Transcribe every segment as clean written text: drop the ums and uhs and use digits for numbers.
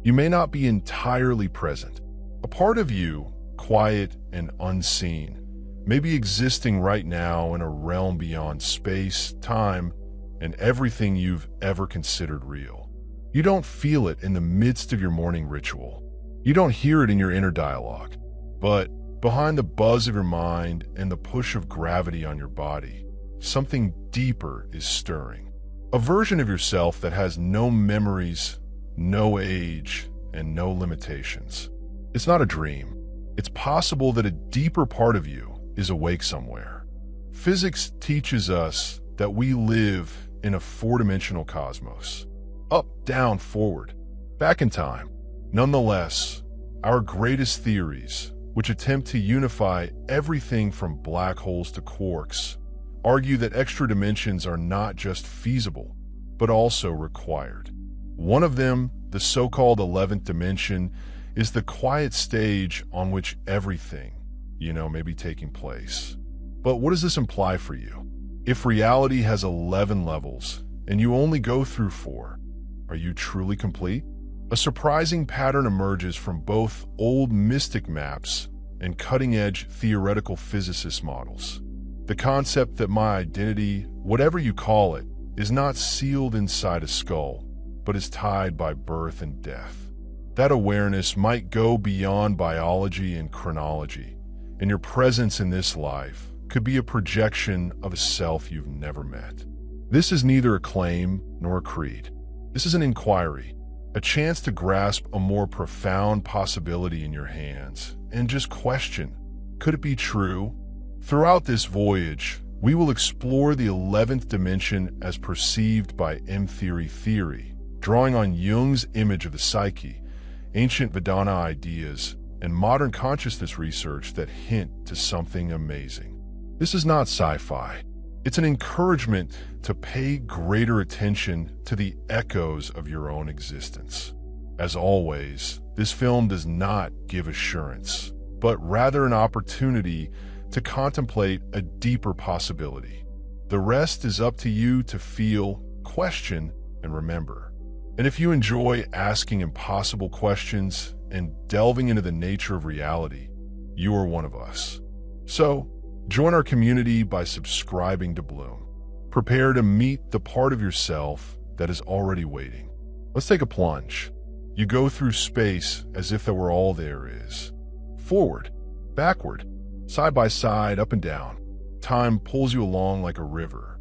You may not be entirely present. A part of you, quiet and unseen, may be existing right now in a realm beyond space, time, and everything you've ever considered real. You don't feel it in the midst of your morning ritual. You don't hear it in your inner dialogue. But behind the buzz of your mind and the push of gravity on your body, something deeper is stirring. A version of yourself that has no memories, no age, and no limitations. It's not a dream. It's possible that a deeper part of you is awake somewhere. Physics teaches us that we live in a four-dimensional cosmos. Up, down, forward, back in time. Nonetheless, our greatest theories, which attempt to unify everything from black holes to quarks, argue that extra dimensions are not just feasible, but also required. One of them, the so-called 11th dimension, is the quiet stage on which everything, may be taking place. But what does this imply for you? If reality has 11 levels and you only go through 4, are you truly complete? A surprising pattern emerges from both old mystic maps and cutting-edge theoretical physicist models. The concept that my identity, whatever you call it, is not sealed inside a skull, but is tied by birth and death. That awareness might go beyond biology and chronology, and your presence in this life could be a projection of a self you've never met. This is neither a claim nor a creed. This is an inquiry, a chance to grasp a more profound possibility in your hands and just question, could it be true? Throughout this voyage, we will explore the 11th dimension as perceived by M-theory, drawing on Jung's image of the psyche, ancient Vedanta ideas, and modern consciousness research that hint to something amazing. This is not sci-fi. It's an encouragement to pay greater attention to the echoes of your own existence. As always, this film does not give assurance, but rather an opportunity to contemplate a deeper possibility. The rest is up to you to feel, question, and remember. And if you enjoy asking impossible questions and delving into the nature of reality, you are one of us. So, join our community by subscribing to Bloom. Prepare to meet the part of yourself that is already waiting. Let's take a plunge. You go through space as if that were all there is. Forward, backward, side by side, up and down. Time pulls you along like a river.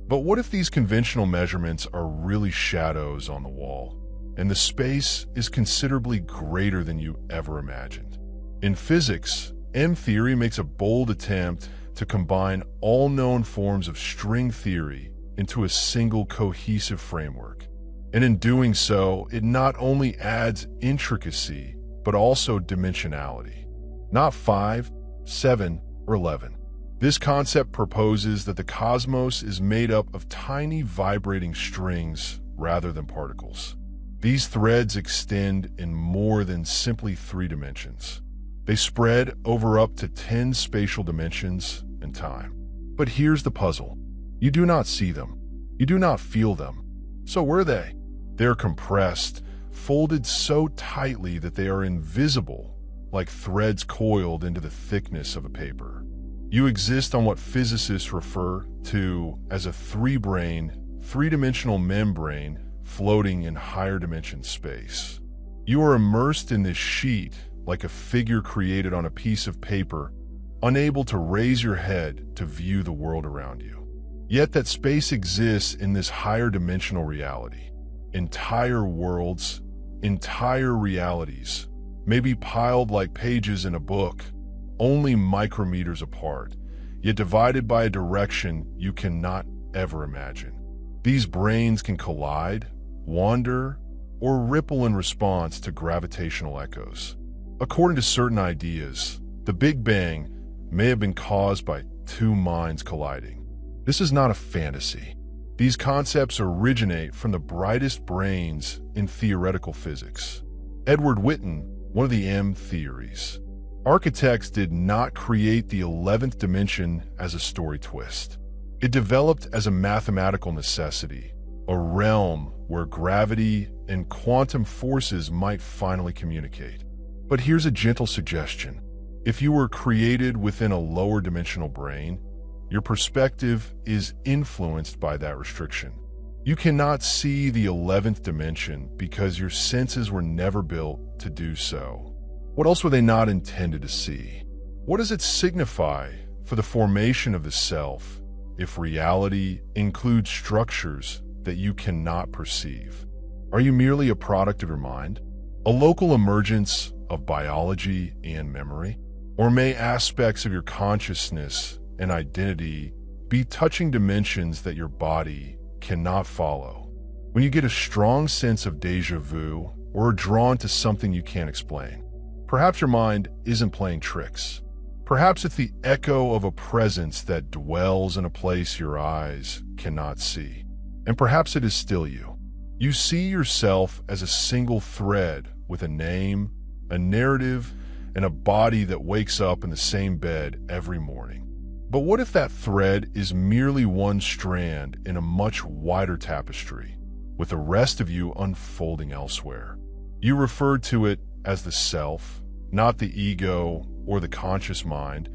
But what if these conventional measurements are really shadows on the wall, and the space is considerably greater than you ever imagined? In physics, M-theory makes a bold attempt to combine all known forms of string theory into a single cohesive framework. And in doing so, it not only adds intricacy, but also dimensionality. Not 5, 7, or 11. This concept proposes that the cosmos is made up of tiny vibrating strings rather than particles. These threads extend in more than simply 3 dimensions. They spread over up to 10 spatial dimensions and time. But here's the puzzle. You do not see them. You do not feel them. So were they? They're compressed, folded so tightly that they are invisible, like threads coiled into the thickness of a paper. You exist on what physicists refer to as a 3-brain, 3-dimensional membrane floating in higher dimension space. You are immersed in this sheet like a figure created on a piece of paper, unable to raise your head to view the world around you. Yet that space exists in this higher dimensional reality. Entire worlds, entire realities, may be piled like pages in a book, only micrometers apart, yet divided by a direction you cannot ever imagine. These brains can collide, wander, or ripple in response to gravitational echoes. According to certain ideas, the Big Bang may have been caused by 2 minds colliding. This is not a fantasy. These concepts originate from the brightest brains in theoretical physics. Edward Witten, one of the M-theories. Architects did not create the 11th dimension as a story twist. It developed as a mathematical necessity, a realm where gravity and quantum forces might finally communicate. But here's a gentle suggestion. If you were created within a lower dimensional brain, your perspective is influenced by that restriction. You cannot see the 11th dimension because your senses were never built to do so. What else were they not intended to see? What does it signify for the formation of the self if reality includes structures that you cannot perceive? Are you merely a product of your mind? A local emergence of biology and memory? Or may aspects of your consciousness and identity be touching dimensions that your body cannot follow? When you get a strong sense of déjà vu or are drawn to something you can't explain, perhaps your mind isn't playing tricks. Perhaps it's the echo of a presence that dwells in a place your eyes cannot see. And perhaps it is still you. You see yourself as a single thread with a name, a narrative, and a body that wakes up in the same bed every morning. But what if that thread is merely one strand in a much wider tapestry, with the rest of you unfolding elsewhere? You referred to it as the self, not the ego or the conscious mind,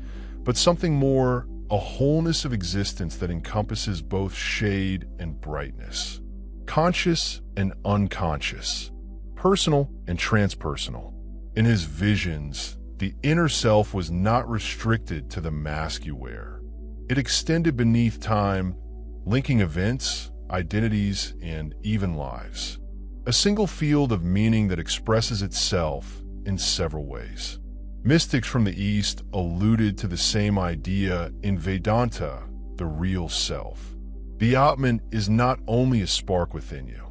but something more, a wholeness of existence that encompasses both shade and brightness, conscious and unconscious, personal and transpersonal. In his visions, the inner self was not restricted to the mask you wear. It extended beneath time, linking events, identities, and even lives. A single field of meaning that expresses itself in several ways. Mystics from the East alluded to the same idea in Vedanta, the real self. The Atman is not only a spark within you.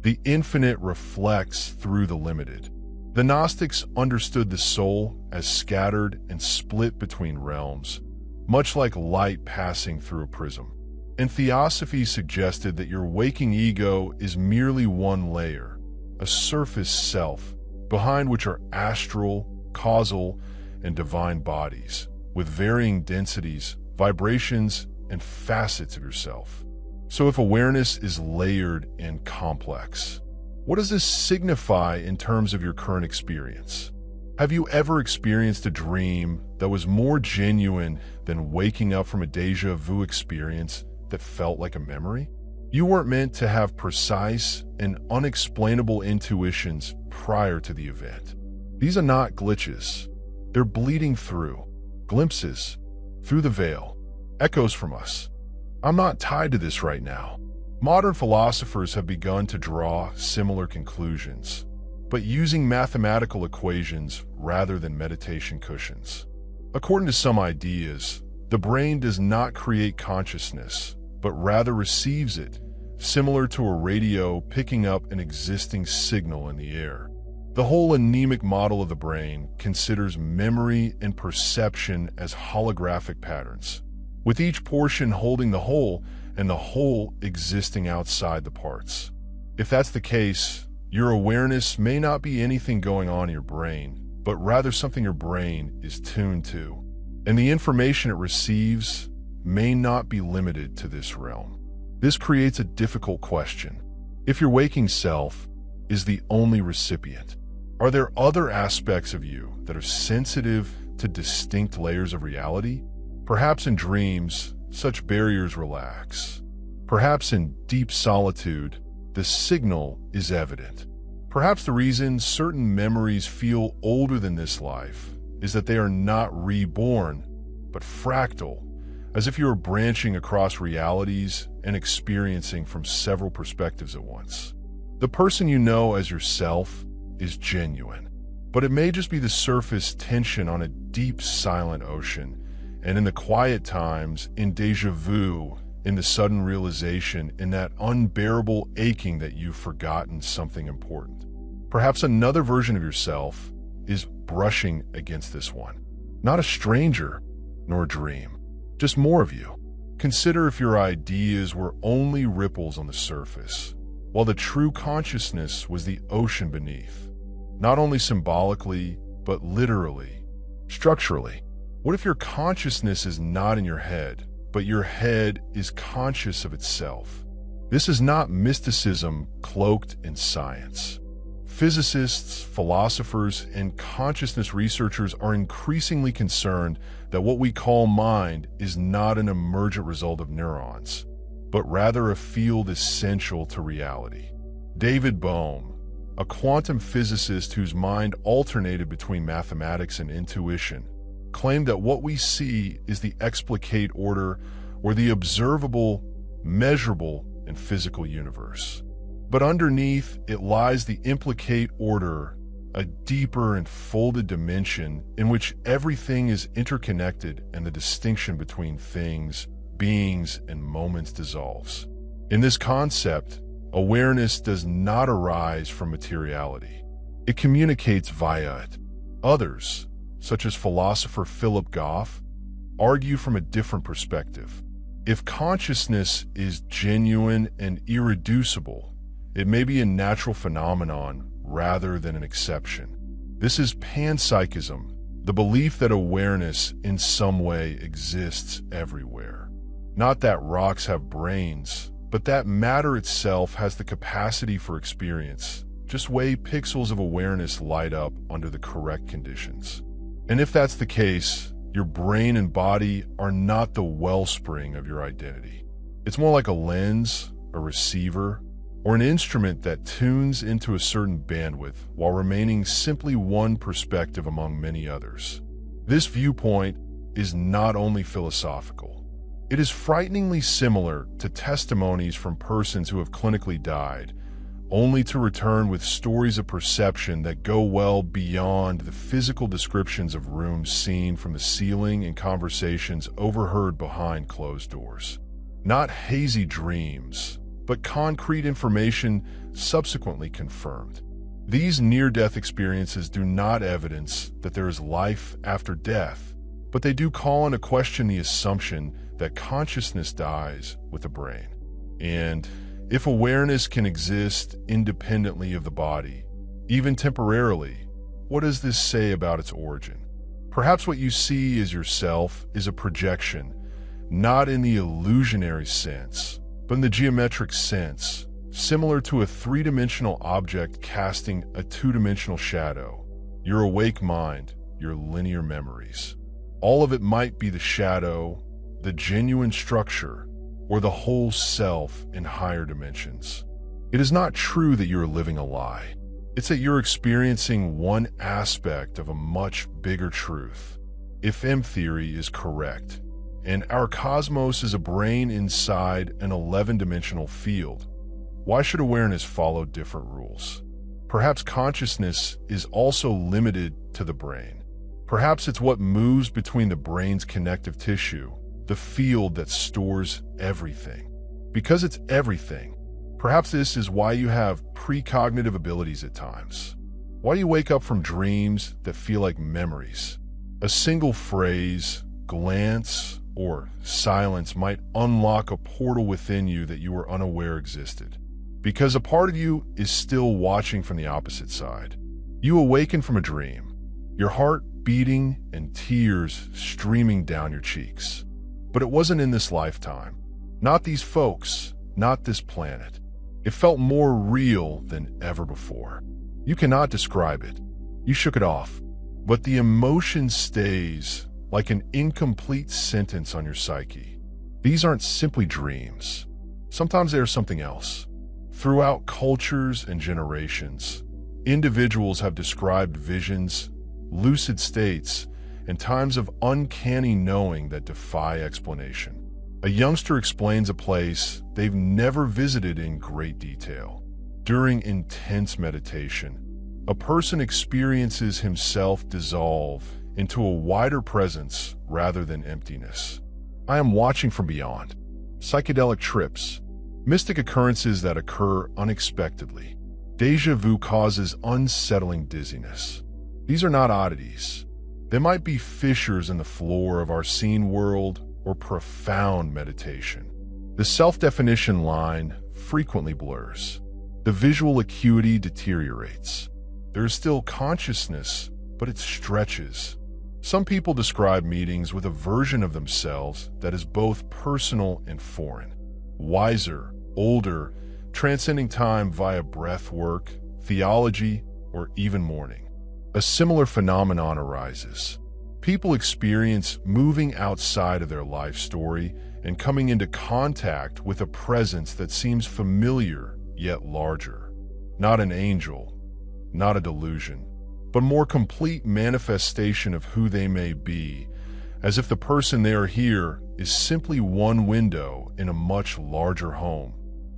The infinite reflects through the limited. The Gnostics understood the soul as scattered and split between realms, much like light passing through a prism. And Theosophy suggested that your waking ego is merely one layer, a surface self, behind which are astral, causal, and divine bodies, with varying densities, vibrations, and facets of yourself. So if awareness is layered and complex, what does this signify in terms of your current experience? Have you ever experienced a dream that was more genuine than waking up from a déjà vu experience that felt like a memory? You weren't meant to have precise and unexplainable intuitions prior to the event. These are not glitches. They're bleeding through, glimpses, through the veil, echoes from us. I'm not tied to this right now. Modern philosophers have begun to draw similar conclusions, but using mathematical equations rather than meditation cushions. According to some ideas, the brain does not create consciousness, but rather receives it, similar to a radio picking up an existing signal in the air. The whole anemic model of the brain considers memory and perception as holographic patterns, with each portion holding the whole and the whole existing outside the parts. If that's the case, your awareness may not be anything going on in your brain, but rather something your brain is tuned to. And the information it receives may not be limited to this realm. This creates a difficult question. If your waking self is the only recipient, are there other aspects of you that are sensitive to distinct layers of reality? Perhaps in dreams, such barriers relax. Perhaps in deep solitude, the signal is evident. Perhaps the reason certain memories feel older than this life is that they are not reborn, but fractal, as if you are branching across realities and experiencing from several perspectives at once. The person you know as yourself is genuine, but it may just be the surface tension on a deep, silent ocean. And in the quiet times, in déjà vu, in the sudden realization, in that unbearable aching that you've forgotten something important. Perhaps another version of yourself is brushing against this one. Not a stranger, nor a dream, just more of you. Consider if your ideas were only ripples on the surface, while the true consciousness was the ocean beneath. Not only symbolically, but literally, structurally. What if your consciousness is not in your head, but your head is conscious of itself? This is not mysticism cloaked in science. Physicists, philosophers, and consciousness researchers are increasingly concerned that what we call mind is not an emergent result of neurons, but rather a field essential to reality. David Bohm, a quantum physicist whose mind alternated between mathematics and intuition, claimed that what we see is the explicate order, or the observable, measurable, and physical universe. But underneath it lies the implicate order, a deeper and folded dimension in which everything is interconnected and the distinction between things, beings, and moments dissolves. In this concept, awareness does not arise from materiality. It communicates via it. Others, such as philosopher Philip Goff, argue from a different perspective. If consciousness is genuine and irreducible, it may be a natural phenomenon rather than an exception. This is panpsychism, the belief that awareness in some way exists everywhere. Not that rocks have brains, but that matter itself has the capacity for experience. Just way pixels of awareness light up under the correct conditions. And if that's the case, your brain and body are not the wellspring of your identity. It's more like a lens, a receiver, or an instrument that tunes into a certain bandwidth while remaining simply one perspective among many others. This viewpoint is not only philosophical. It is frighteningly similar to testimonies from persons who have clinically died, only to return with stories of perception that go well beyond the physical descriptions of rooms seen from the ceiling and conversations overheard behind closed doors. Not hazy dreams, but concrete information subsequently confirmed. These near-death experiences do not evidence that there is life after death, but they do call into question the assumption that consciousness dies with the brain. And if awareness can exist independently of the body, even temporarily, what does this say about its origin? Perhaps what you see as yourself is a projection, not in the illusionary sense, but in the geometric sense, similar to a three-dimensional object casting a two-dimensional shadow. Your awake mind, your linear memories. All of it might be the shadow, the genuine structure, or the whole self in higher dimensions. It is not true that you're living a lie. It's that you're experiencing one aspect of a much bigger truth. If M theory is correct, and our cosmos is a brain inside an 11-dimensional field, why should awareness follow different rules? Perhaps consciousness is also limited to the brain. Perhaps it's what moves between the brain's connective tissue, the field that stores everything. Because it's everything, perhaps this is why you have precognitive abilities at times. Why you wake up from dreams that feel like memories. A single phrase, glance, or silence might unlock a portal within you that you were unaware existed. Because a part of you is still watching from the opposite side. You awaken from a dream, your heart beating and tears streaming down your cheeks. But it wasn't in this lifetime. Not these folks, not this planet. It felt more real than ever before. You cannot describe it. You shook it off. But the emotion stays like an incomplete sentence on your psyche. These aren't simply dreams. Sometimes they're something else. Throughout cultures and generations, individuals have described visions, lucid states, and times of uncanny knowing that defy explanation. A youngster explains a place they've never visited in great detail. During intense meditation, a person experiences himself dissolve into a wider presence rather than emptiness. I am watching from beyond. Psychedelic trips, mystic occurrences that occur unexpectedly. Déjà vu causes unsettling dizziness. These are not oddities. They might be fissures in the floor of our seen world or profound meditation. The self-definition line frequently blurs. The visual acuity deteriorates. There is still consciousness, but it stretches. Some people describe meetings with a version of themselves that is both personal and foreign. Wiser, older, transcending time via breath work, theology, or even mourning. A similar phenomenon arises. People experience moving outside of their life story and coming into contact with a presence that seems familiar yet larger. Not an angel, not a delusion, but more complete manifestation of who they may be, as if the person they are here is simply one window in a much larger home,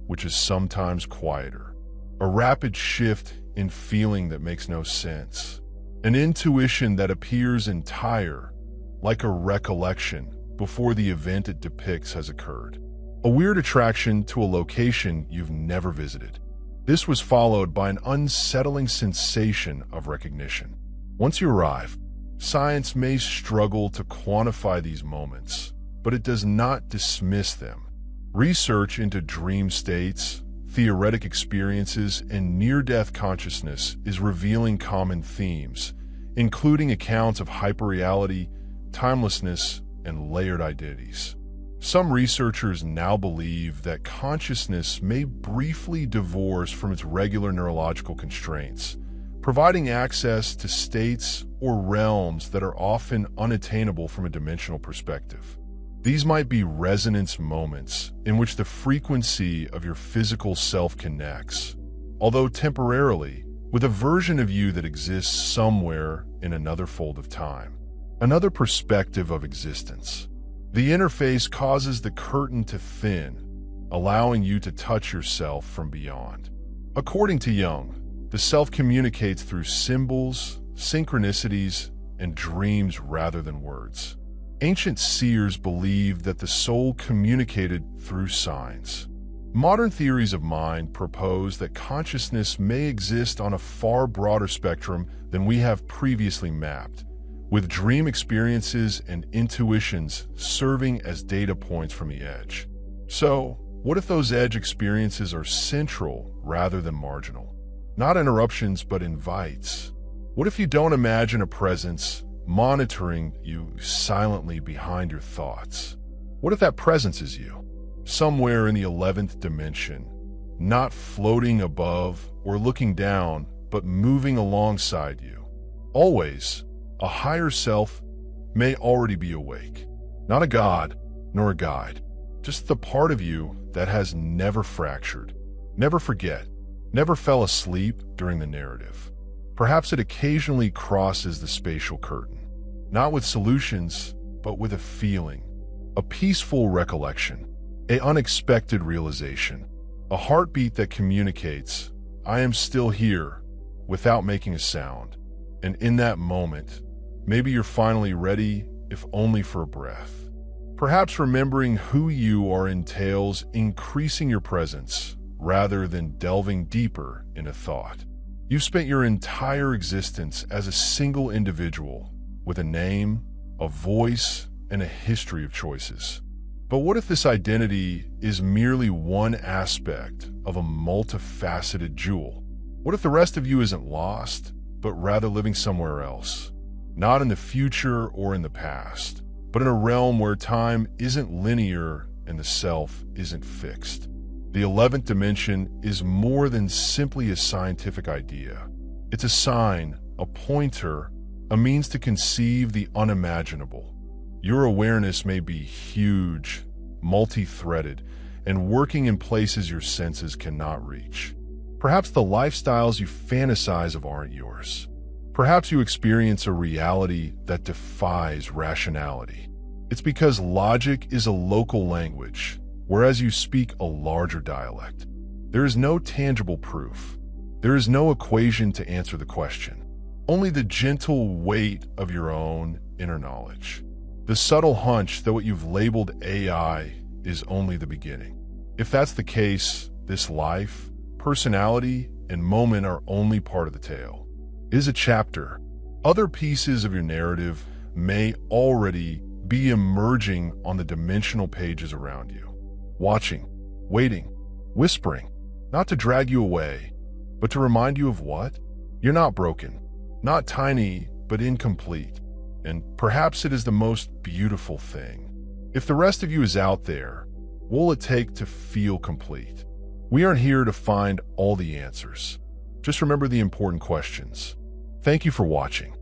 which is sometimes quieter. A rapid shift in feeling that makes no sense. An intuition that appears entire, like a recollection before the event it depicts has occurred. A weird attraction to a location you've never visited. This was followed by an unsettling sensation of recognition. Once you arrive, science may struggle to quantify these moments, but it does not dismiss them. Research into dream states, theoretic experiences, and near-death consciousness is revealing common themes, including accounts of hyperreality, timelessness, and layered identities. Some researchers now believe that consciousness may briefly divorce from its regular neurological constraints, providing access to states or realms that are often unattainable from a dimensional perspective. These might be resonance moments in which the frequency of your physical self connects, although temporarily, with a version of you that exists somewhere in another fold of time. Another perspective of existence. The interface causes the curtain to thin, allowing you to touch yourself from beyond. According to Jung, the self communicates through symbols, synchronicities, and dreams rather than words. Ancient seers believed that the soul communicated through signs. Modern theories of mind propose that consciousness may exist on a far broader spectrum than we have previously mapped, with dream experiences and intuitions serving as data points from the edge. So, what if those edge experiences are central rather than marginal? Not interruptions, but invites. What if you don't imagine a presence monitoring you silently behind your thoughts? What if that presence is you, somewhere in the 11th dimension, not floating above or looking down, but moving alongside you? Always, a higher self may already be awake. Not a god, nor a guide, just the part of you that has never fractured, never forget, never fell asleep during the narrative. Perhaps it occasionally crosses the spatial curtain, not with solutions, but with a feeling, a peaceful recollection, an unexpected realization, a heartbeat that communicates, I am still here, without making a sound. And in that moment, maybe you're finally ready, if only for a breath. Perhaps remembering who you are entails increasing your presence rather than delving deeper in a thought. You've spent your entire existence as a single individual with a name, a voice, and a history of choices. But what if this identity is merely one aspect of a multifaceted jewel? What if the rest of you isn't lost, but rather living somewhere else? Not in the future or in the past, but in a realm where time isn't linear and the self isn't fixed. The 11th dimension is more than simply a scientific idea. It's a sign, a pointer, a means to conceive the unimaginable. Your awareness may be huge, multi-threaded, and working in places your senses cannot reach. Perhaps the lifestyles you fantasize of aren't yours. Perhaps you experience a reality that defies rationality. It's because logic is a local language, whereas you speak a larger dialect. There is no tangible proof. There is no equation to answer the question. Only the gentle weight of your own inner knowledge. The subtle hunch that what you've labeled AI is only the beginning. If that's the case, this life, personality, and moment are only part of the tale. It is a chapter. Other pieces of your narrative may already be emerging on the dimensional pages around you. Watching, waiting, whispering, not to drag you away, but to remind you of what? You're not broken, not tiny, but incomplete. And perhaps it is the most beautiful thing. If the rest of you is out there, What will it take to feel complete? We aren't here to find all the answers. Just remember the important questions. Thank you for watching.